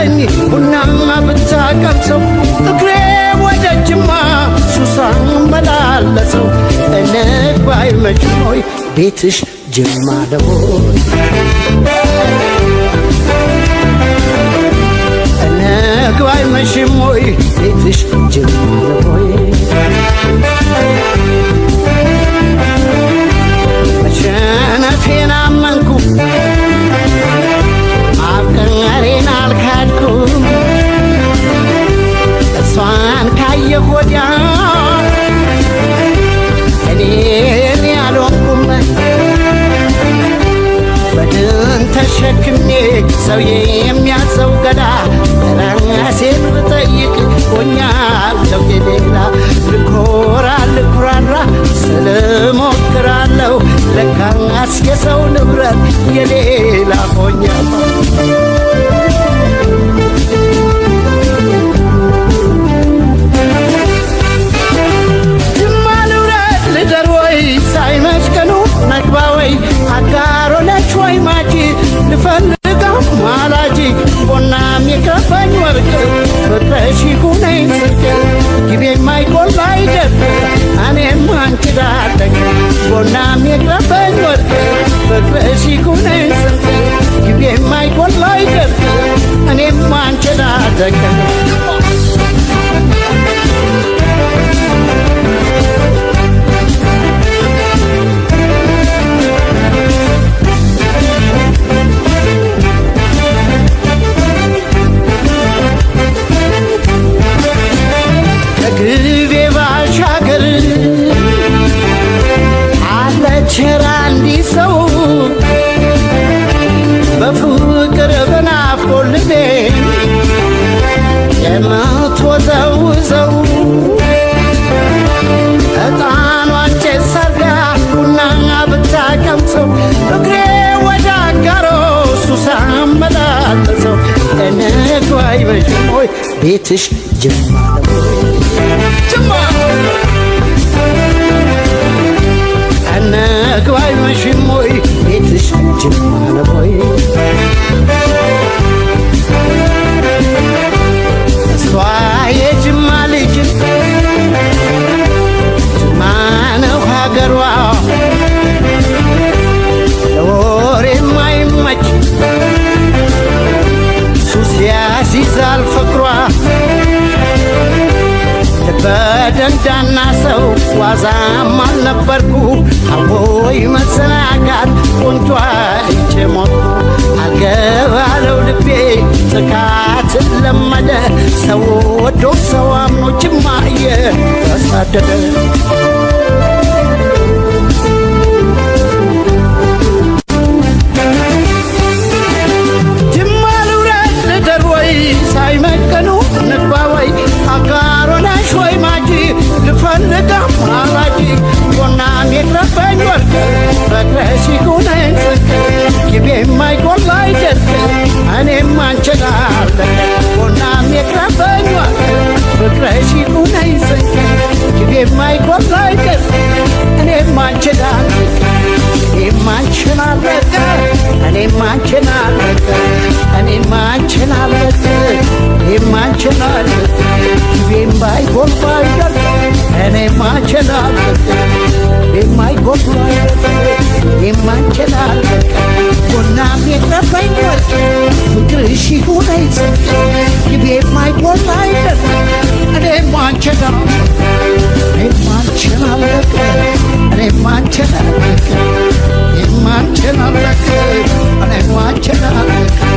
ብትለኝ ቡናማ ብታቀምሰው እግሬ ወደ ጅማ ሱሳን መላለሰው እንግባ አይመችም ሆይ ቤትሽ ጅማ ነው እንግባ አይመችም ሆይ ቤትሽ ጅማ ነው መሸነፌን አመንኩ አፍቀሬን አልካድኩም እሷን ካየሁ ወዲያ እኔን ያልሆንኩም በድን ተሸክሜ ሰው የሚያዘው ገዳ ራሴን ብጠይቅ ሆኛለሁ የሌላ ልኮራ ልኩራራ ስለሞክራለሁ ለካስ የሰው ንብረት የሌላ ሆኛለሁ ነግባወይ አጋሮነች ወይ ማጂ ልፈልጋው ማላጂ ቦናም የከፈኝ ወርቅ ፍቅረሽ ይሁነኝ ስቅ ጊቤ ማይቆላ አይደር እኔም አንቺ ዳለኝ ቦናም የከፈኝ ወርቅ ፍቅረሽ ይሁነኝ ስቅ ጊቤ ማይቆላ አይደር እኔም አንቺ ዳለኝ ግቤ ባሻገር አለችራ እንዲህ ሰው በፍቅር በናፍቆት ልቤ የምትወዘውዘው ዕጣኗን ጭስ ሰርጋ ቡና ብታቀምሰው እግሬ ወደ አጋሮ ሱሳን መላለሰው እንግባ አይመችም ሆይ ቤትሽ ጅማ ነው ጅማ እንግባ አይመችም ሆይ ቤትሽ ጅማ ነው እሷ የጅማ ልጅ ጅማ ነው ሀገሯ ለወሬ የማይመች ሱስ ያሲዛል ፍቅሯ በደንዳና ሰው ዋዛም አልነበርኩ አቦይ መሰናጋት ቆንጆ አይቼ ሞትኩ አልገባለው ልቤ ጥቃት ለመደ ሰው ወዶ ሰው አምኖ ጅማየ ተሳደደ ጅማ ልውረድ ልደር ወይ ሳይመከኑ ንግባ ወይ አጋሮነሽ ወይ ማጂ ልፈልጋ ማላጂ ቦናም የከፈኝ ወርቅ ፍቅረሽ ይሁነኝ ስቅ ጊቤ የማይቆላ አይደርቅ እኔም አንቺ ጋር ቦናም የከፈኝ ወርቅ ፍቅረሽ ይሁነኝ ስቅ ጊቤ የማይቆላ አይደርቅ እኔም አንቺ ጋር እኔም አንቺን አለቀ እኔም አንቺን አለቀ እኔም አንቺን አለቀ እኔም አንቺን አለቀ ጊቤም ባይጎልባ አይደርቅ እኔም አንቺን አለቀ እኔም አይጎልባ አይደርቅ እኔም አንቺን አለቀ ቦናም የከፈኝ ወርቅ ፍቅርሽ ይሁነኝ ስቅ ጊቤ የማይጎልባ አይደርቅ እኔም አንቺን አለቀ እኔም አንቺን አለቀ እኔም አንቺን አለቀ እኔም አንቺን አለቀ እኔም አንቺን አለቀ